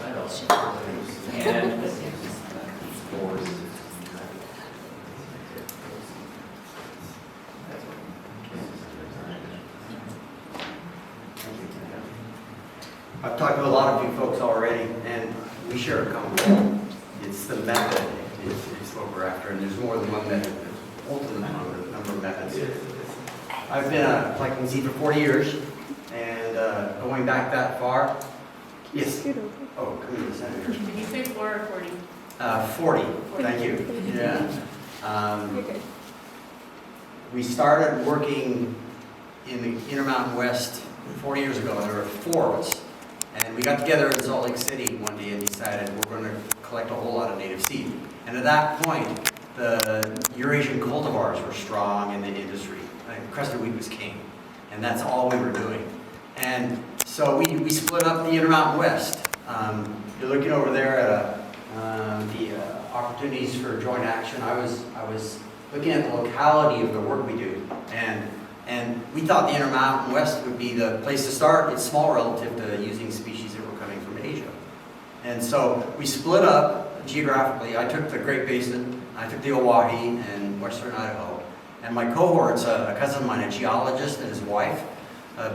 And I've talked to a lot of you folks already, and we share a common goal. It's the method. It's what we're after, and there's more than one method. There's ultimate number of methods. I've been a collecting seed for 40 years, and going back that far, yes. Oh, come in the center here. Did you say 4 or 40? 40. Thank you. Yeah. We started working in the Intermountain West 40 years ago. There were 4 of us. And we got together in Salt Lake City one day and decided we're going to collect a whole lot of native seed. And at that point, the Eurasian cultivars were strong in the industry. Crested wheat was king. And that's all we were doing. And so we split up the Intermountain West. You're looking over there at the opportunities for joint action. I was looking at the locality of the work we do. And we thought the Intermountain West would be the place to start. It's small relative to using species that were coming from Asia. And so we split up geographically. I took the Great Basin, I took the Oahe and Western Idaho. And my cohorts, a cousin of mine, a geologist, and his wife,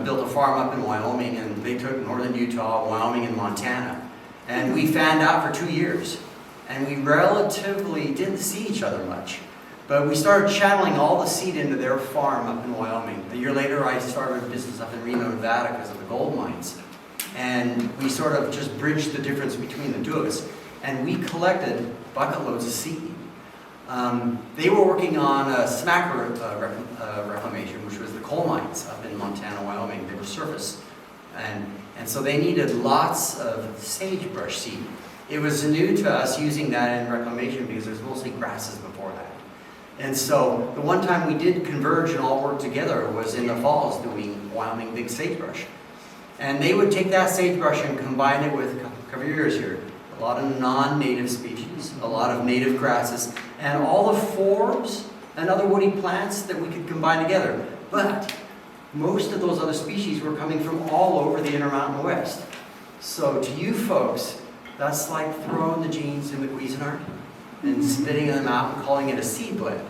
built a farm up in Wyoming, and they took northern Utah, Wyoming, and Montana. And we fanned out for 2 years. And we relatively didn't see each other much. But we started channeling all the seed into their farm up in Wyoming. A year later, I started a business up in Reno, Nevada because of the gold mines. And we sort of just bridged the difference between the two of us. And we collected bucket loads of seed. They were working on a smacker reclamation, which was the coal mines up in Montana, Wyoming. They were surface. And so they needed lots of sagebrush seed. It was new to us using that in reclamation because there's mostly grasses before that. And so the one time we did converge and all work together was in the falls doing Wyoming big sagebrush. And they would take that sagebrush and combine it with, cover your ears here, a lot of non-native species, a lot of native grasses, and all the forbs and other woody plants that we could combine together. But most of those other species were coming from all over the Intermountain West. So to you folks, that's like throwing the genes in the Cuisinart and spitting them out and calling it a seed blend.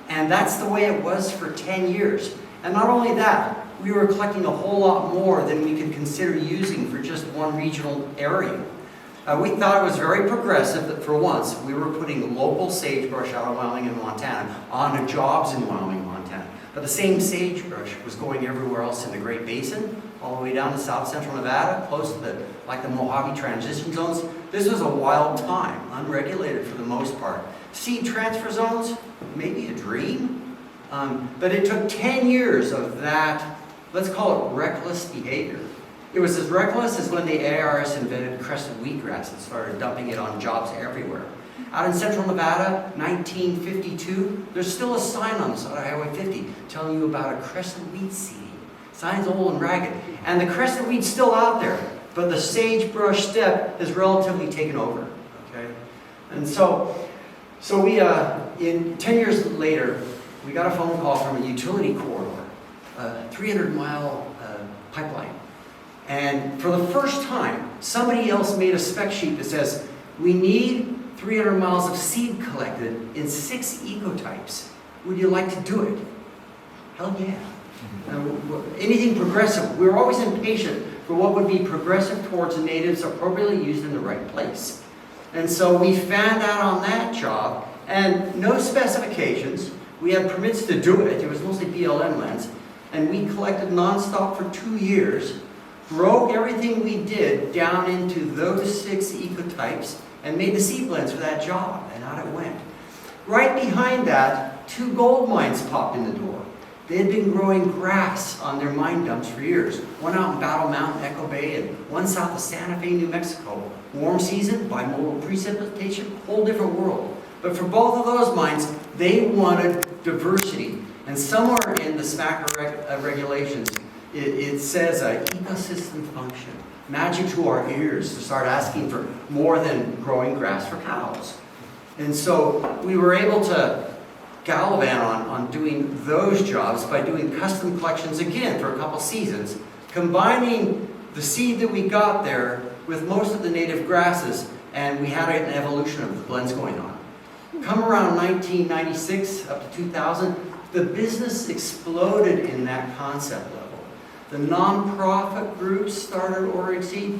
And that's the way it was for 10 years. And not only that, we were collecting a whole lot more than we could consider using for just one regional area. We thought it was very progressive that for once we were putting local sagebrush out of Wyoming and Montana onto jobs in Wyoming and Montana. But the same sagebrush was going everywhere else in the Great Basin, all the way down to south central Nevada, close to the Mojave transition zones. This was a wild time, unregulated for the most part. Seed transfer zones, maybe a dream. But it took 10 years of that, let's call it reckless behavior. It was as reckless as when the ARS invented crested wheatgrass and started dumping it on jobs everywhere. Out in central Nevada, 1952, there's still a sign on the side of Highway 50 telling you about a crested wheat seed. Sign's old and ragged. And the crested wheat's still out there, but the sagebrush steppe is relatively taken over. Okay? And so we, in 10 years later, we got a phone call from a utility corridor, a 300-mile pipeline. And for the first time, somebody else made a spec sheet that says, we need 300 miles of seed collected in 6 ecotypes. Would you like to do it? Hell yeah. Anything progressive. We were always impatient for what would be progressive towards the natives appropriately used in the right place. And so we fanned out on that job, and no specifications. We had permits to do it. It was mostly BLM lands. And we collected nonstop for 2 years, broke everything we did down into those 6 ecotypes, and made the seed blends for that job, and out it went. Right behind that, 2 gold mines popped in the door. They had been growing grass on their mine dumps for years. One out in Battle Mountain, Echo Bay, and one south of Santa Fe, New Mexico. Warm season, bimodal precipitation, whole different world. But for both of those mines, they wanted diversity. And somewhere in the SMAC regulations, it says ecosystem function. Magic to our ears to start asking for more than growing grass for cows. And so we were able to gallivant on doing those jobs by doing custom collections again for a couple seasons, combining the seed that we got there with most of the native grasses, and we had an evolution of the blends going on. Come around 1996 up to 2000, the business exploded in that concept level. The non-profit groups started ordering seed,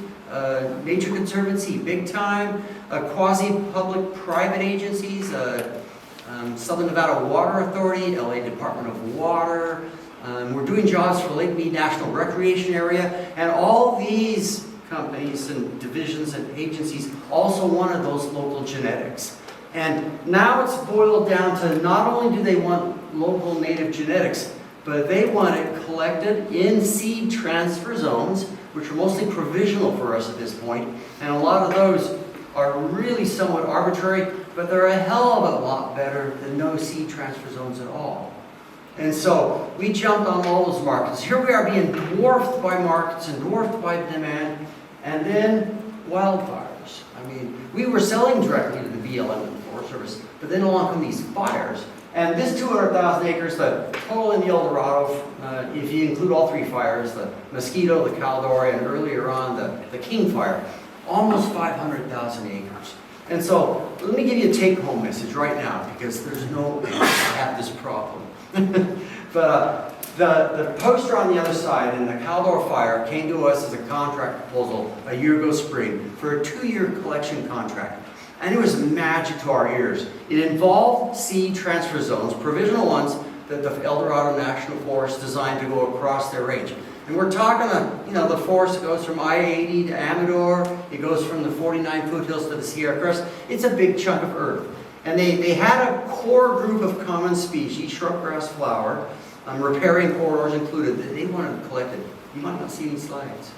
Nature Conservancy, big time, quasi-public private agencies, Southern Nevada Water Authority, LA Department of Water. We're doing jobs for Lake Mead National Recreation Area, and all these companies and divisions and agencies also wanted those local genetics. And now it's boiled down to not only do they want local native genetics, but they want it collected in seed transfer zones, which are mostly provisional for us at this point. And a lot of those are really somewhat arbitrary, but they're a hell of a lot better than no seed transfer zones at all. And so we jumped on all those markets. Here we are being dwarfed by markets and dwarfed by demand, and then wildfires. I mean, we were selling directly to the BLM and the Forest Service, but then along come these fires. And this 200,000 acres, the total in the El Dorado, if you include all three fires, the Mosquito, the Caldor, and earlier on the King Fire, almost 500,000 acres. And so let me give you a take-home message right now, because there's no way to have this problem. But the poster on the other side in the Caldor Fire came to us as a contract proposal a year ago spring for a 2-year collection contract. And it was magic to our ears. It involved seed transfer zones, provisional ones that the El Dorado National Forest designed to go across their range. And we're talking, the forest goes from I-80 to Amador. It goes from the 49 foothills to the Sierra Crest. It's a big chunk of earth. And they had a core group of common species, shrubgrass flower, riparian corridors included, that they wanted collected. You might not see any slides.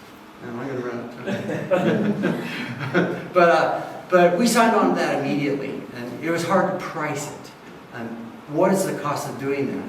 I'm going to run out of time. But we signed on to that immediately, and it was hard to price it. And what is the cost of doing that?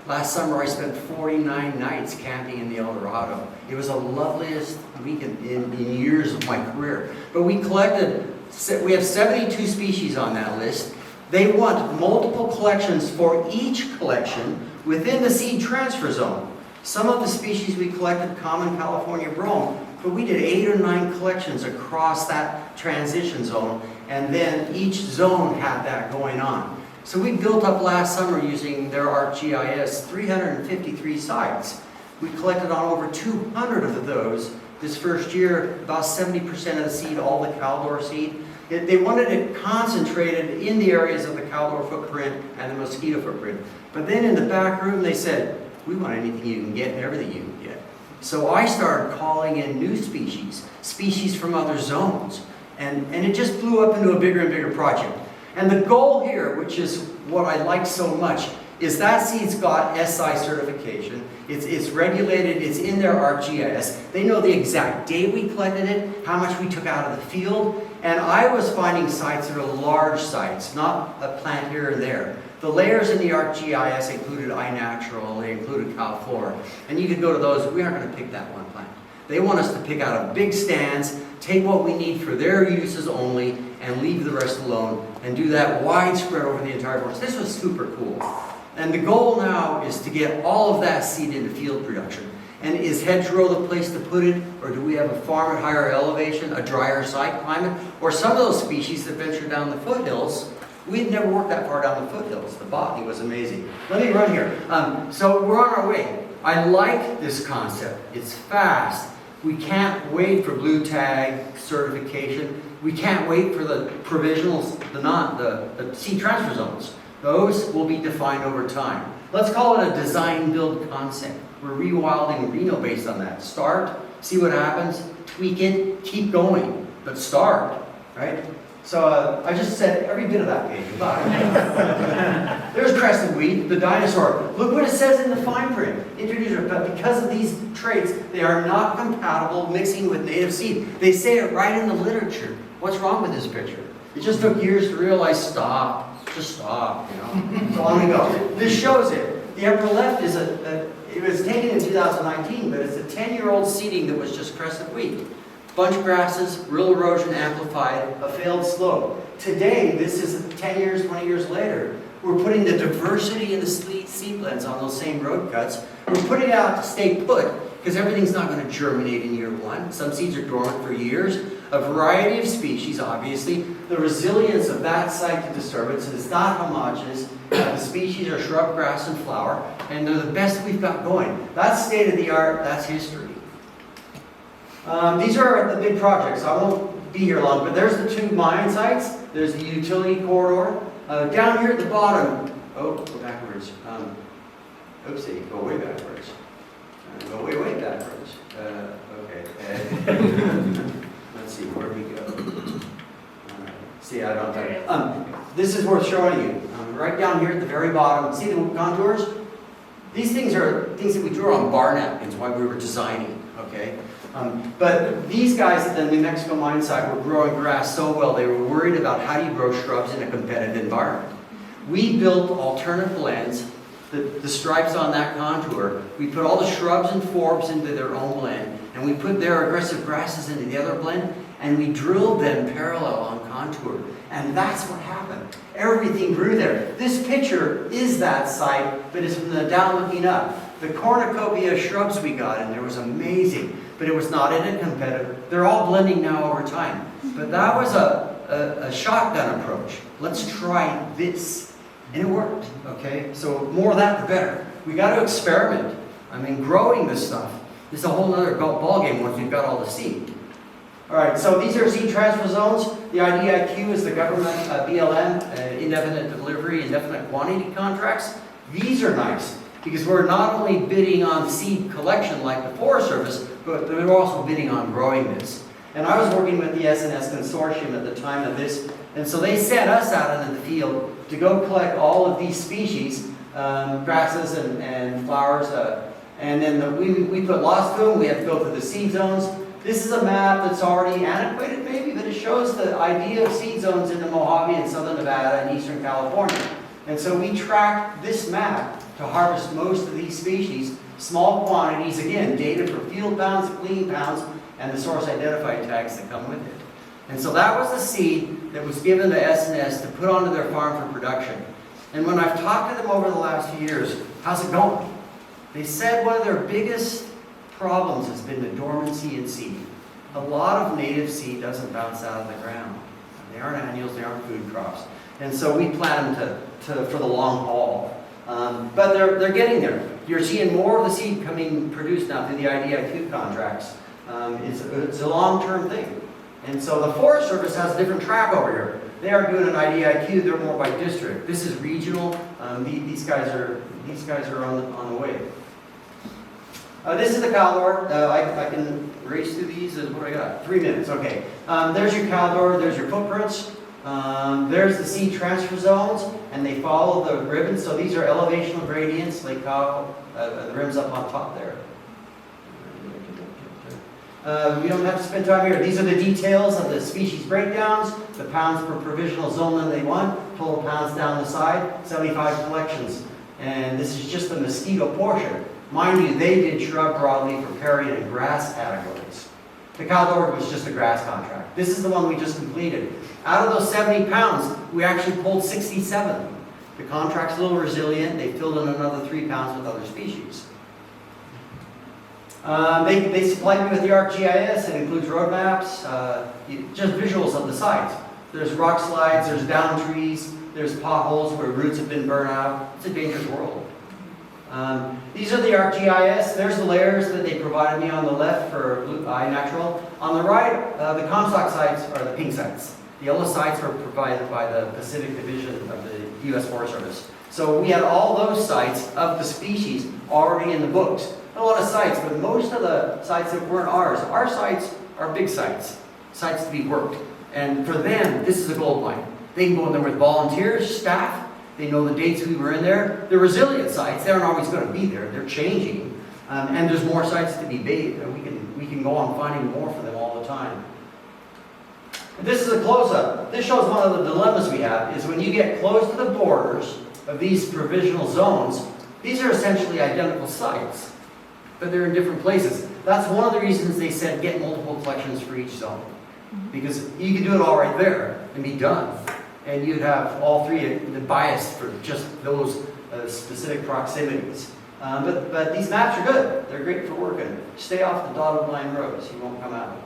Last summer I spent 49 nights camping in the El Dorado. It was the loveliest weekend in years of my career. But we have 72 species on that list. They want multiple collections for each collection within the seed transfer zone. Some of the species we collected, common California brome, but we did 8 or 9 collections across that transition zone, and then each zone had that going on. So we built up last summer using their ArcGIS 353 sites. We collected on over 200 of those this first year, about 70% of the seed, all the Caldor seed. They wanted it concentrated in the areas of the Caldor footprint and the Mosquito footprint. But then in the back room they said, we want anything you can get and everything you can get. So I started calling in new species from other zones. And it just blew up into a bigger and bigger project. And the goal here, which is what I like so much, is that seed's got SI certification. It's regulated, it's in their ArcGIS. They know the exact date we collected it, how much we took out of the field. And I was finding sites that are large sites, not a plant here or there. The layers in the ArcGIS included iNatural, they included CalFlora. And you could go to those, we aren't going to pick that one plant. They want us to pick out of big stands, take what we need for their uses only, and leave the rest alone, and do that widespread over the entire forest. This was super cool. And the goal now is to get all of that seed into field production. And is hedgerow the place to put it, or do we have a farm at higher elevation, a drier site climate, or some of those species that venture down the foothills? We had never worked that far down the foothills. The botany was amazing. Let me run here. So we're on our way. I like this concept. It's fast. We can't wait for blue tag certification. We can't wait for the provisionals, the seed transfer zones. Those will be defined over time. Let's call it a design-build concept. We're rewilding Reno based on that. Start, see what happens, tweak it, keep going, but start, right? So I just said every bit of that page. Bye. There's crested wheat, the dinosaur. Look what it says in the fine print. Introducer, but because of these traits, they are not compatible mixing with native seed. They say it right in the literature. What's wrong with this picture? It just took years to realize, stop, just stop, So on we go. This shows it. The upper left is it was taken in 2019, but it's a 10-year-old seeding that was just crested wheat. Bunch grasses, real erosion amplified, a failed slope. Today, this is 10 years, 20 years later. We're putting the diversity in the seed blends on those same road cuts. We're putting it out to stay put because everything's not going to germinate in year one. Some seeds are dormant for years. A variety of species, obviously. The resilience of that site to disturbance is not homogeneous. The species are shrub, grass, and flower, and they're the best we've got going. That's state of the art, that's history. These are the big projects. I won't be here long, but there's the two mine sites. There's the utility corridor. Down here at the bottom, oh, go backwards. Oopsie, go way backwards. Go way, way backwards. Okay. Let's see, where do we go? All right. See, I don't have. This is worth showing you. Right down here at the very bottom, see the contours? These things are things that we drew on bar napkins while we were designing, okay? But these guys at the New Mexico mine site were growing grass so well, they were worried about how do you grow shrubs in a competitive environment. We built alternate blends, the stripes on that contour. We put all the shrubs and forbs into their own blend, and we put their aggressive grasses into the other blend, and we drilled them parallel on contour. And that's what happened. Everything grew there. This picture is that site, but it's from the down looking up. The cornucopia of shrubs we got in there was amazing, but it was not in a competitive. They're all blending now over time. But that was a shotgun approach. Let's try this. And it worked, okay? So more of that, the better. We got to experiment. I mean, growing this stuff is a whole other ball game once you've got all the seed. All right, so these are seed transfer zones. The IDIQ is the government BLM, indefinite delivery, indefinite quantity contracts. These are nice because we're not only bidding on seed collection like the Forest Service, but we're also bidding on growing this. And I was working with the SNS consortium at the time of this, and so they sent us out into the field to go collect all of these species, grasses and flowers, and then we put lots to them. We have to go through the seed zones. This is a map that's already antiquated maybe, but it shows the idea of seed zones in the Mojave and southern Nevada and eastern California. And so we tracked this map to harvest most of these species, small quantities, again, data for field pounds, glean pounds, and the source identified tags that come with it. And so that was the seed that was given to SNS to put onto their farm for production. And when I've talked to them over the last few years, how's it going? They said one of their biggest problems has been the dormancy in seed. A lot of native seed doesn't bounce out of the ground. They aren't annuals, they aren't food crops. And so we plant them for the long haul. But they're getting there. You're seeing more of the seed produced now through the IDIQ contracts. It's a long-term thing. And so the Forest Service has a different track over here. They are doing an IDIQ, they're more by district. This is regional. These guys are on the way. This is the Caldor. I can race through these. What do I got? 3 minutes, okay. There's your Caldor, there's your footprints. There's the seed transfer zones, and they follow the ribbons. So these are elevational gradients, Lake Tahoe, the rims up on top there. We don't have to spend time here. These are the details of the species breakdowns, the pounds per provisional zone that they want, total pounds down the side, 75 collections. And this is just the mosquito portion. Mind you, they did shrub, broadleaf, riparian, and grass categories. The Caldor was just a grass contract. This is the one we just completed. Out of those 70 pounds, we actually pulled 67. The contract's a little resilient. They filled in another 3 pounds with other species. They supplied me with the ArcGIS. It includes road maps, just visuals of the sites. There's rock slides, there's down trees, there's potholes where roots have been burned out. It's a dangerous world. These are the ArcGIS. There's the layers that they provided me on the left for iNatural. On the right, the Comstock sites are the pink sites. The yellow sites were provided by the Pacific Division of the U.S. Forest Service. So we had all those sites of the species already in the books. A lot of sites, but most of the sites that weren't ours. Our sites are big sites, sites to be worked. And for them, this is a gold mine. They can go in there with volunteers, staff. They know the dates we were in there. They're resilient sites. They aren't always going to be there. They're changing. And there's more sites to be bathed. We can go on finding more for them all the time. This is a close-up. This shows one of the dilemmas we have, is when you get close to the borders of these provisional zones, these are essentially identical sites, but they're in different places. That's one of the reasons they said get multiple collections for each zone. Because you could do it all right there and be done. And you'd have all three biased for just those specific proximities. But these maps are good. They're great for working. Stay off the dotted line roads. You won't come out.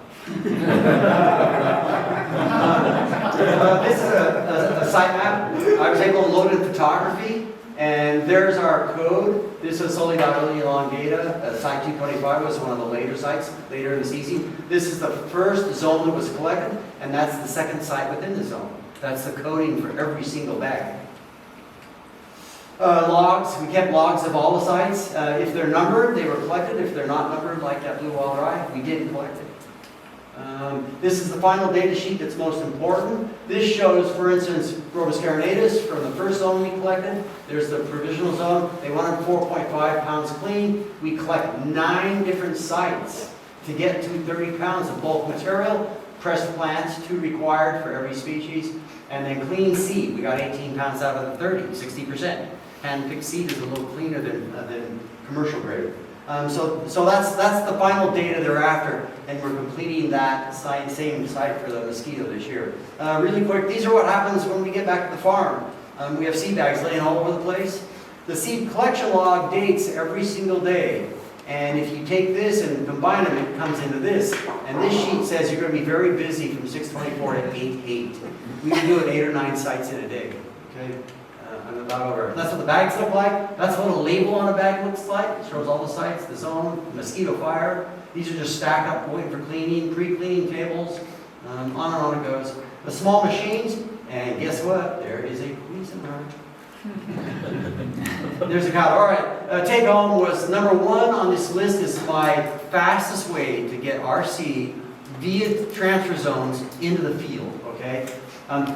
This is a site map. I was able to load in photography, and there's our code. This is Solidarity Elongata. Site 225 was one of the later sites, later in the season. This is the first zone that was collected, and that's the second site within the zone. That's the coding for every single bag. Logs, we kept logs of all the sites. If they're numbered, they were collected. If they're not numbered, like that Blue Wall Rye, we didn't collect it. This is the final data sheet that's most important. This shows, for instance, Robus carinatus from the first zone we collected. There's the provisional zone. They wanted 4.5 pounds clean. We collect 9 different sites to get to 30 pounds of bulk material. Pressed plants, 2 required for every species. And then clean seed, we got 18 pounds out of the 30, 60%. Hand-picked seed is a little cleaner than commercial grade. So that's the final data they're after, and we're completing that same site for the mosquito this year. Really quick, these are what happens when we get back to the farm. We have seed bags laying all over the place. The seed collection log dates every single day, and if you take this and combine them, it comes into this. And this sheet says you're going to be very busy from 6:24 to 8:08. We can do it 8 or 9 sites in a day. Okay. I'm about over. That's what the bags look like. That's what a label on a bag looks like. It shows all the sites, the zone, the mosquito fire. These are just stacked up, waiting for cleaning, pre-cleaning tables. On and on it goes. The small machines, and guess what? There is a Cuisinart. There's a cow. All right. Take home was number 1 on this list is my fastest way to get our seed via transfer zones into the field. Okay.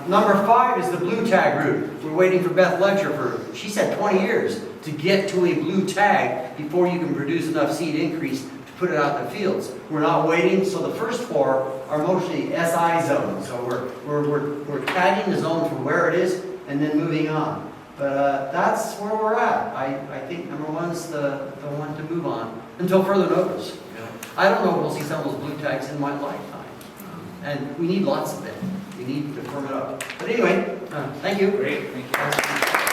Number 5 is the blue tag route. We're waiting for Beth Ledger she said 20 years to get to a blue tag before you can produce enough seed increase to put it out in the fields. We're not waiting, so the first 4 are mostly SI zones. So we're tagging the zone for where it is and then moving on. But that's where we're at. I think number 1's the one to move on until further notice. I don't know if we'll see some of those blue tags in my lifetime. And we need lots of them. We need to firm it up. But anyway, thank you. Great, thank you.